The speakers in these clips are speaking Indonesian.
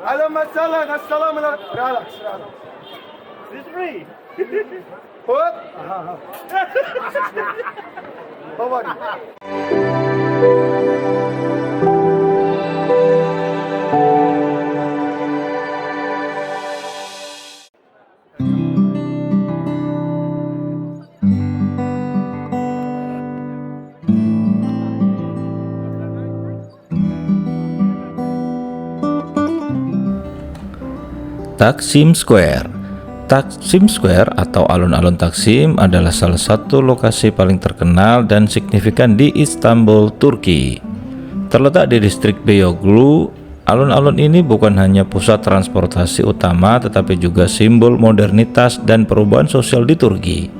أهلا وسهلا السلام عليكم. relax. This free. Hop. How are you? Taksim Square. Taksim Square atau alun-alun Taksim adalah salah satu lokasi paling terkenal dan signifikan di Istanbul, Turki. Terletak di distrik Beyoğlu, alun-alun ini bukan hanya pusat transportasi utama tetapi juga simbol modernitas dan perubahan sosial di Turki.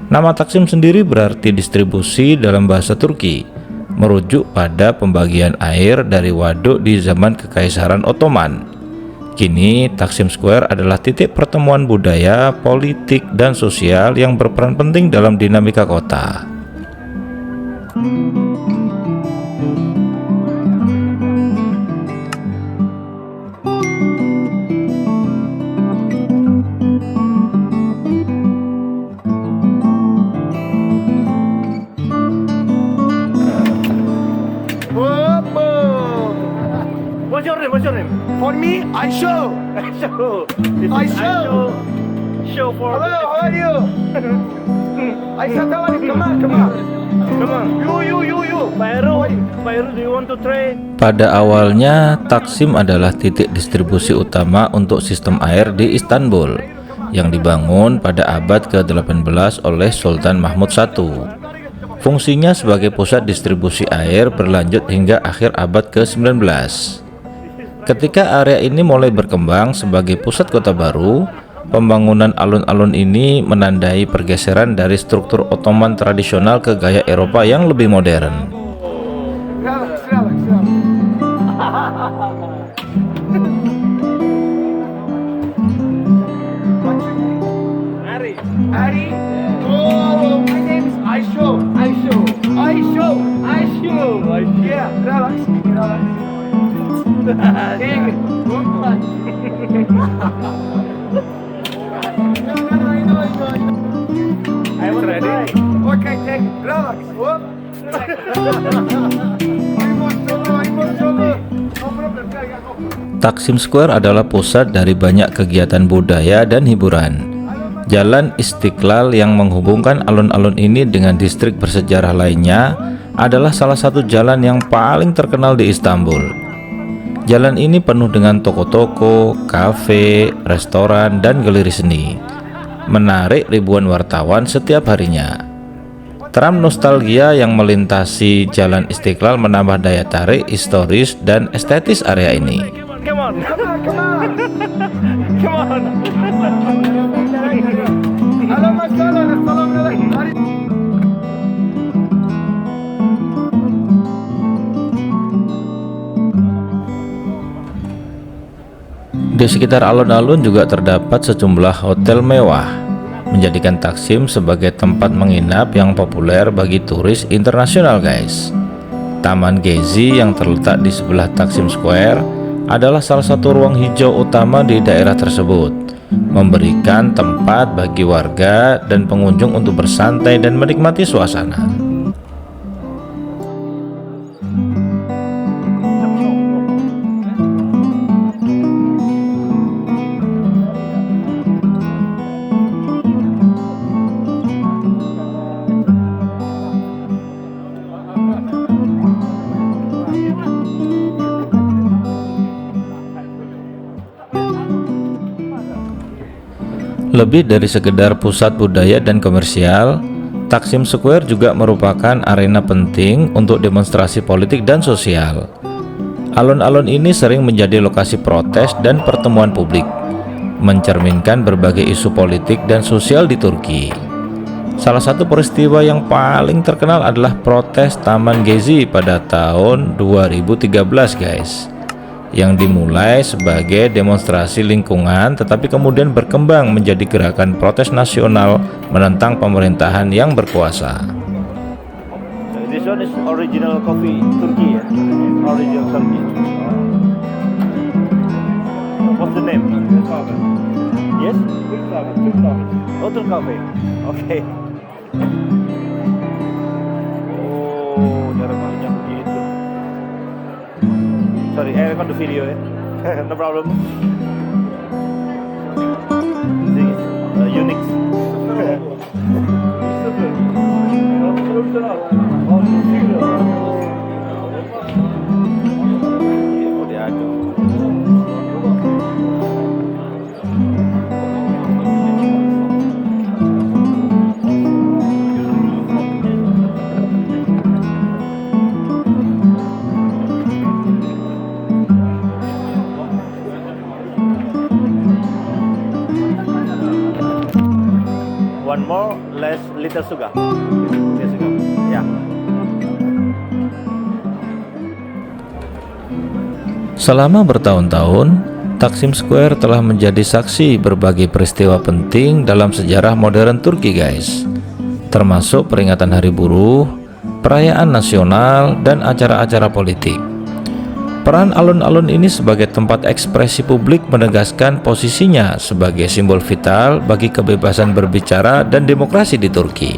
Nama Taksim sendiri berarti distribusi dalam bahasa Turki, merujuk pada pembagian air dari waduk di zaman Kekaisaran Ottoman. Kini, Taksim Square adalah titik pertemuan budaya, politik, dan sosial yang berperan penting dalam dinamika kota. Hop. What's your name? What's your name? For me, I show. Show. This I is show. Show for. Hello, how are you? I said, how are you? Come on, come on. Come on. You. Pak Heru, do you want to try? Pada awalnya, Taksim adalah titik distribusi utama untuk sistem air di Istanbul, yang dibangun pada abad ke-18 oleh Sultan Mahmud I. Fungsinya sebagai pusat distribusi air berlanjut hingga akhir abad ke-19. Ketika area ini mulai berkembang sebagai pusat kota baru, pembangunan alun-alun ini menandai pergeseran dari struktur Ottoman tradisional ke gaya Eropa yang lebih modern. Relax. Ari. Oh, my name is Aisho. Yeah, relax. Take it. I'm ready. Okay, take it. Relax. Whoop. I want solo. No problem. Go. Taksim Square adalah pusat dari banyak kegiatan budaya dan hiburan. Jalan Istiqlal yang menghubungkan alun-alun ini dengan distrik bersejarah lainnya adalah salah satu jalan yang paling terkenal di Istanbul. Jalan ini penuh dengan toko-toko, kafe, restoran, dan galeri seni, menarik ribuan wartawan setiap harinya. Tram nostalgia yang melintasi Jalan Istiqlal menambah daya tarik historis dan estetis area ini. Come on. Halo Mas Salam, assalamualaikum. Di sekitar alun-alun juga terdapat sejumlah hotel mewah, menjadikan Taksim sebagai tempat menginap yang populer bagi turis internasional, guys. Taman Gezi yang terletak di sebelah Taksim Square adalah salah satu ruang hijau utama di daerah tersebut, memberikan tempat bagi warga dan pengunjung untuk bersantai dan menikmati suasana. Lebih dari sekedar pusat budaya dan komersial, Taksim Square juga merupakan arena penting untuk demonstrasi politik dan sosial. Alun-alun ini sering menjadi lokasi protes dan pertemuan publik, mencerminkan berbagai isu politik dan sosial di Turki. Salah satu peristiwa yang paling terkenal adalah protes Taman Gezi pada tahun 2013, guys, yang dimulai sebagai demonstrasi lingkungan tetapi kemudian berkembang menjadi gerakan protes nasional menentang pemerintahan yang berkuasa. This one is original coffee Turkey ya. Original Turkey. Oh, Turk Cafe. Oke. Oh, cara macam begitu. Sorry, I record the video ya. No problem. This is unique. Mau diadu. One more, less little sugar. Little sugar. Ya. Selama bertahun-tahun, Taksim Square telah menjadi saksi berbagai peristiwa penting dalam sejarah modern Turki, guys. Termasuk peringatan Hari Buruh, perayaan nasional, dan acara-acara politik. Peran alun-alun ini sebagai tempat ekspresi publik menegaskan posisinya sebagai simbol vital bagi kebebasan berbicara dan demokrasi di Turki.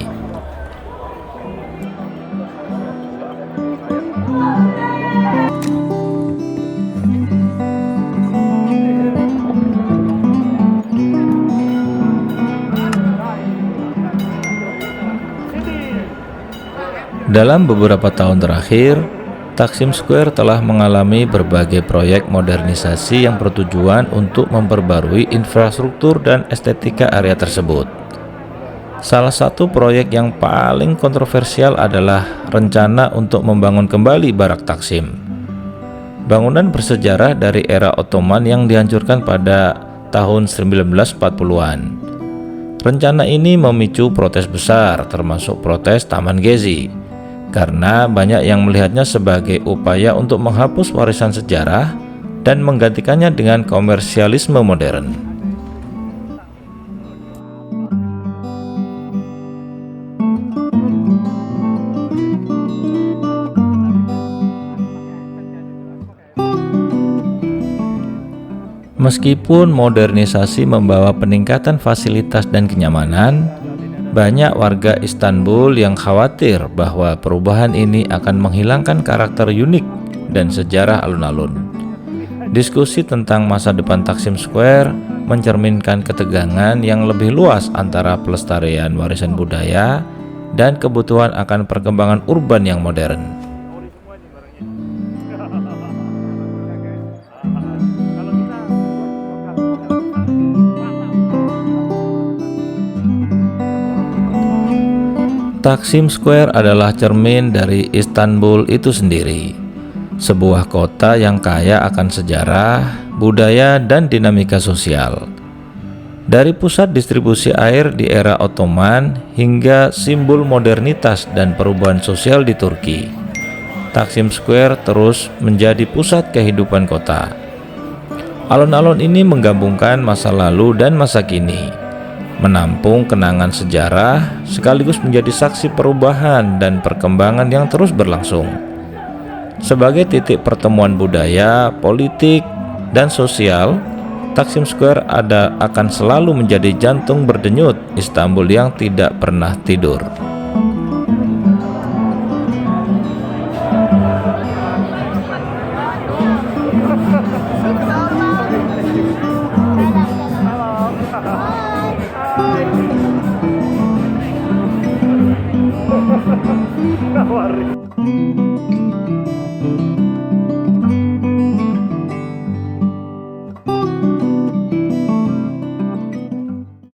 Dalam beberapa tahun terakhir, Taksim Square telah mengalami berbagai proyek modernisasi yang bertujuan untuk memperbarui infrastruktur dan estetika area tersebut. Salah satu proyek yang paling kontroversial adalah rencana untuk membangun kembali Barak Taksim. Bangunan bersejarah dari era Ottoman yang dihancurkan pada tahun 1940-an. Rencana ini memicu protes besar, termasuk protes Taman Gezi, karena banyak yang melihatnya sebagai upaya untuk menghapus warisan sejarah dan menggantikannya dengan komersialisme modern. Meskipun modernisasi membawa peningkatan fasilitas dan kenyamanan, banyak warga Istanbul yang khawatir bahwa perubahan ini akan menghilangkan karakter unik dan sejarah alun-alun. Diskusi tentang masa depan Taksim Square mencerminkan ketegangan yang lebih luas antara pelestarian warisan budaya dan kebutuhan akan perkembangan urban yang modern. Taksim Square adalah cermin dari Istanbul itu sendiri, sebuah kota yang kaya akan sejarah, budaya, dan dinamika sosial. Dari pusat distribusi air di era Ottoman hingga simbol modernitas dan perubahan sosial di Turki, Taksim Square terus menjadi pusat kehidupan kota. Alun-alun ini menggabungkan masa lalu dan masa kini, menampung kenangan sejarah sekaligus menjadi saksi perubahan dan perkembangan yang terus berlangsung. Sebagai titik pertemuan budaya, politik, dan sosial, Taksim Square akan selalu menjadi jantung berdenyut Istanbul yang tidak pernah tidur. Nawarin.